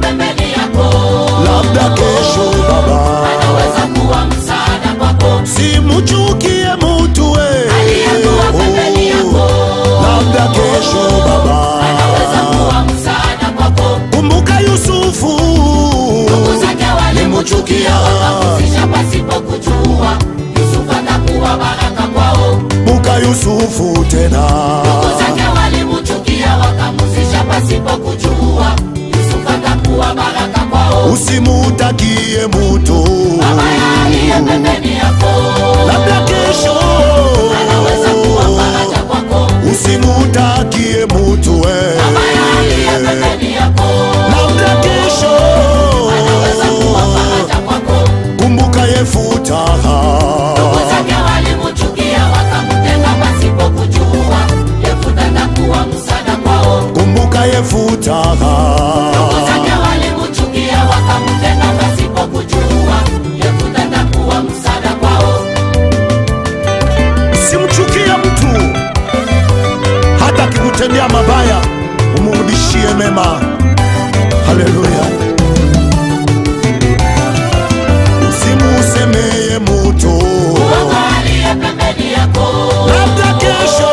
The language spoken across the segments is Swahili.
pembeni yako, labda kesho Baba anaweza kuwa msaada kwako. Simchukie mtu Aliyekuwa pembeni yako, labda kesho Baba anaweza kuwa msaada kwako. kumbuka Yusufu, Ndugu zake walimchukia wakamuzisha pasipo kujua, Yusufu atakuwa baraka kwao. kumbuka Yusufu tena. Ndugu zake walimchukia wakamuzisha pasipo kujua, Yusufu atakuwa baraka kwao. Usimutakie mtu Mabaya aliye pembeni yako, labda kesho anaweza kuwa faraja kwako. usimutakie mtu Mabaya aliye pembeni yako, labda kesho anaweza kuwa faraja kwako. kumbuka Yefuta, Ndugu zake walimchukia wakamtenga pasipo kujua, Yefuta atakuwa msaada kwao. kumbuka Yefuta, Ndugu zake walimchukia wakamtenga pasipo kujua, Yefuta atakuwa msaada kwao. simchukie mtu hata akikutendea mabaya, umurudishie mema. Haleluya. Usimusemeye mtu Uongo aliye pembeni yako, labda kesho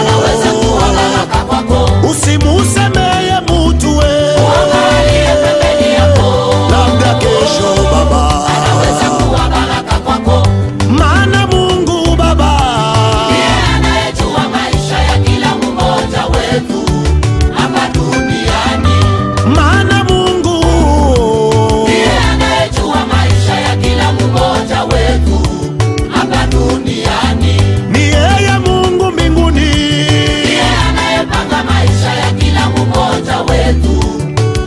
anaweza kuwa baraka kwako. usimusemeye mtu Uongo aliye pembeni yako, labda kesho Baba anaweza kuwa baraka kwako. maana Mungu Baba Ndiye anayejua maisha ya kila mmoja wetu hapa duniani. maana Mungu Ndiye anayejua maisha ya kila mmoja wetu hapa duniani. ni yeye Mungu mbinguni, Ndiye anayepanga maisha ya kila mmoja wetu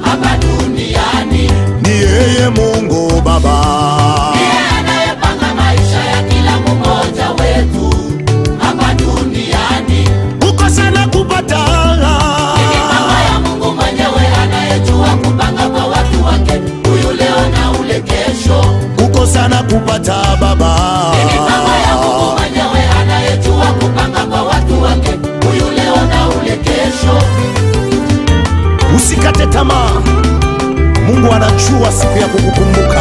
hapa duniani. ni yeye Mungu Baba Ndiye anayepanga maisha ya kila mmoja wetu hapa duniani. uko sana kupata Ni mipango ya Mungu mwenyewe anayejua kupanga kwa watu wake, huyu leo na ule kesho. uko sana kupata Baba Ni mipango ya Mungu mwenyewe anayejua kupanga kwa watu wake, huyu leo na ule kesho. usikate tamaa, Mungu anajua siku ya kukukumbuka.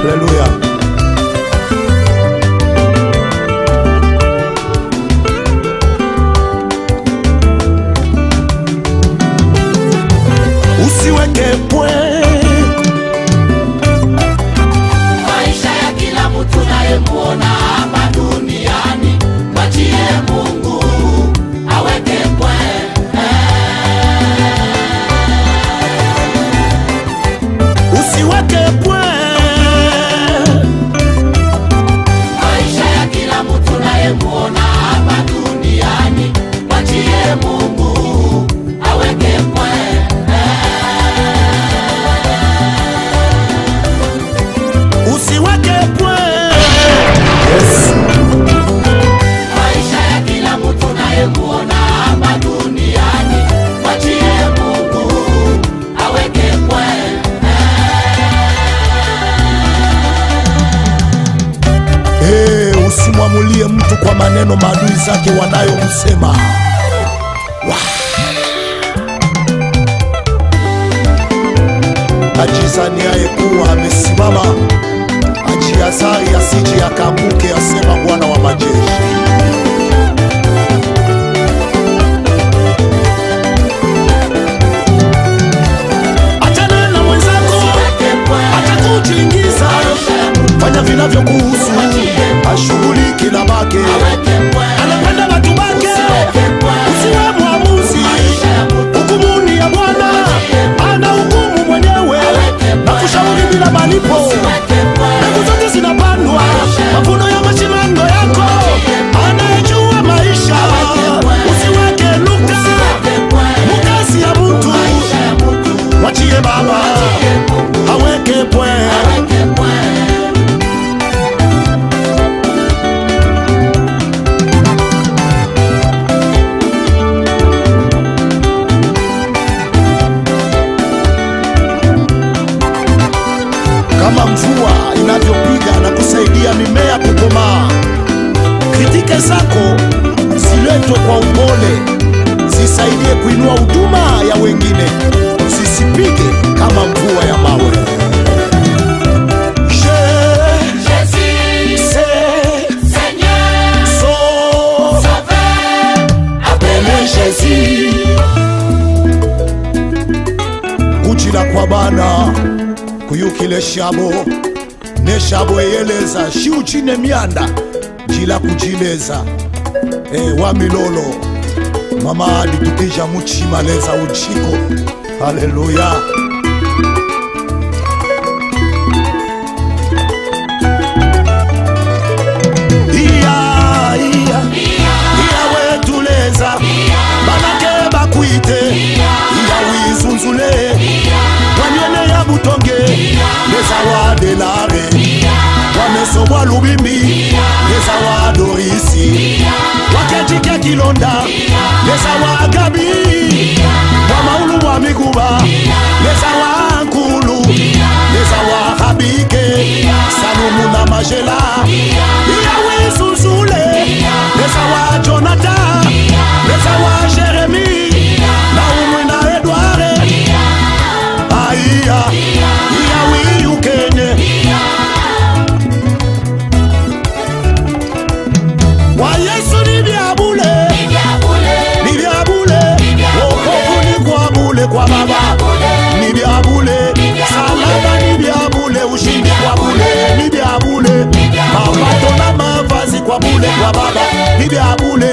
Haleluya. Usiweke pwe Maisha ya kila mtu nayemuona hapa duniani, mwachie Mungu aweke pwe. usiweke pwe Maisha ya kila mtu nayemuona hapa duniani, mwachie Mungu aweke pwe. usiweke pwe yes. Maisha ya kila mtu nayemuona hapa duniani, mwachie Mungu aweke pwe. Usimwamulie mtu kwa maneno maadui zake wanayomsema. Ajizaniaye kuwa amesimama ajiazari asije akaanguke, asema Bwana wa majeshi. Achana na mwenzako atakujiingiza, fanya vinavyokuhusu, ashughuliki na bake, anapenda watu bake. Usiwe mwamuzi, hukumuni ya Bwana ana hukumu mwenyewe na kushauri bila malipo. Mbegu zote zinapandwa, mavuno ya mashindano yako, anayejua maisha. Usiweke nukta mukasi ya mtu, wachie Baba aweke pwe. Kama mvua inavyopiga na kusaidia mimea kukomaa, kritike zako ziletwe kwa upole, zisaidie kuinua huduma ya wengine, zisipige kama ujila kwa bana kuyukile shabo ne shabo eyeleza shi uchine mianda jila kujileza wa milolo mama aditukija muchima leza uchiko. Haleluya. Banake bakuite iya wizunzule wanyene ya butonge leza wa delare wamesobwa lubimbi leza wa dorisi wakejike kilonda leza wa gabi wamaulu wa miguba leza wa nkulu leza wa habike salumu na majela iya wizunzule leza wa Jonathan leza wa Jeremy na umwe na Edouard aiya iya wiyukene wa Yesu nibyabule wokovu ni kwa bule kwa baba nibyabule salama nibyabule ushindi kwa bule nibyabule mapato na mavazi kwa bule kwa baba nibyabule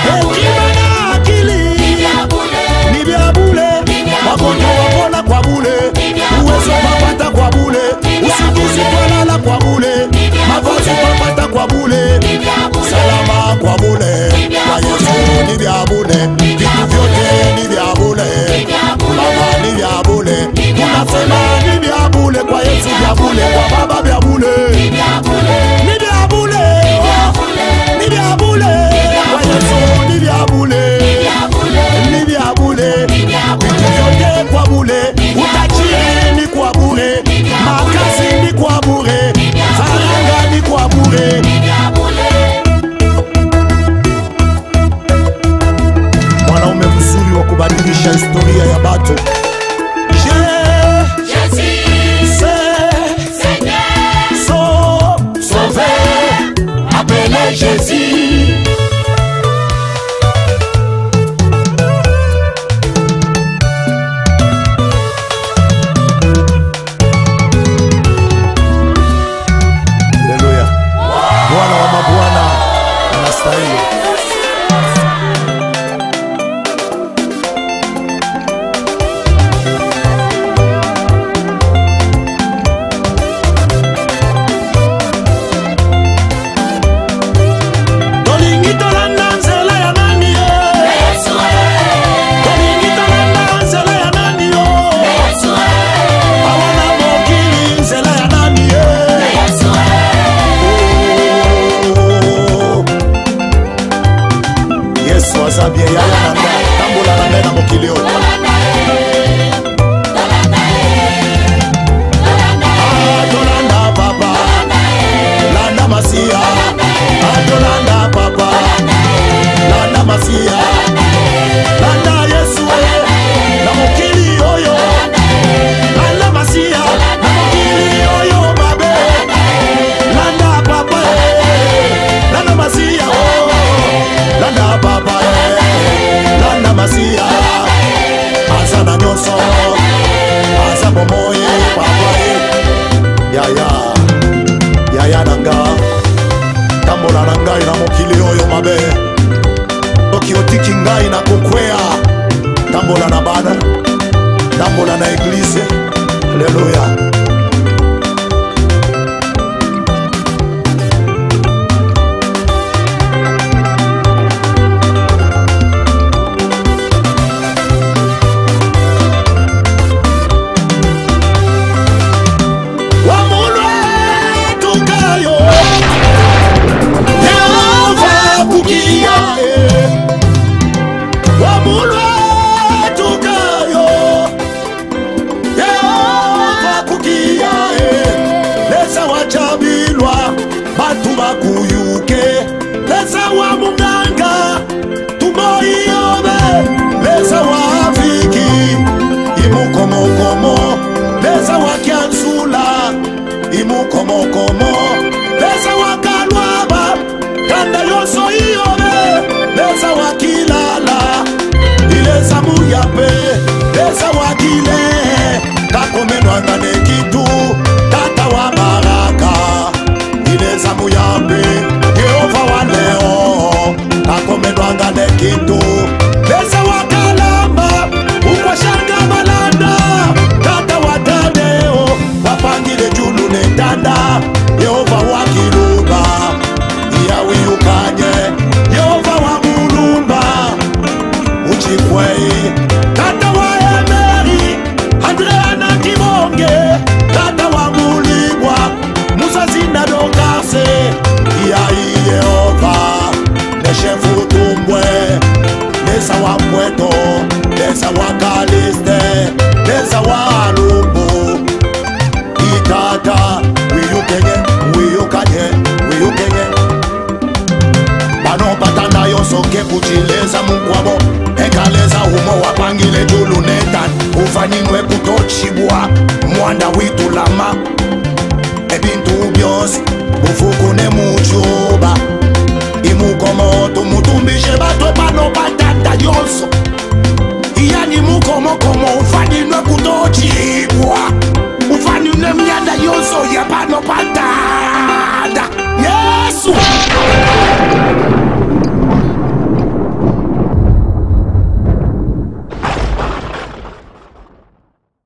hekima na akili nibyabule magonjwa wapona kwa bule uwezo mapata kwa bule usingizi twalala kwa bule mavazi mapata kwa bule salama kwa bule kwa Yesu nibyabule vitu vyote nibyabule baba nibyabule tunasema nibyabule kwa Yesu byabule kwa baba byabule nibyabule nibyabule kwa Yesu nibyabule nibyabule vitu vyote kwa bule utajiri ni kwa bure makazi ni kwa bure faranga ni kwa bure mwanaume mzuri wa kubadilisha historia ya bato Jésus. Haleluya. Bwana wa mabwana anastahili. Sabia ya nanga tambula na nena mokilio Adolanda papa landa masia Adolanda papa landa masia landa Yesu na mokilio yo landa masia na mokilio yo babe landa papa landa masia landa papa landa masia azana nyoso azabo moye papa yaya nanga tambola na ngai na mokili oyo mabe toki otiki ngai na kokwea tambola na bana tambola na eglise. Haleluya. Kuyuke leza wa munganga tumoiyobe leza wa viki imukomokomo leza wa kianzula imukomokomo leza wa kalwaba kanda yoso iyobe leza wa kilala ileza muyape leza wa kile inwe kutochibwa mwanda witu lama ebintu byose bufukune muchuba imukomoto mutumbishe batwe pano batata yonso yani mukomokomo ufadinwe kuto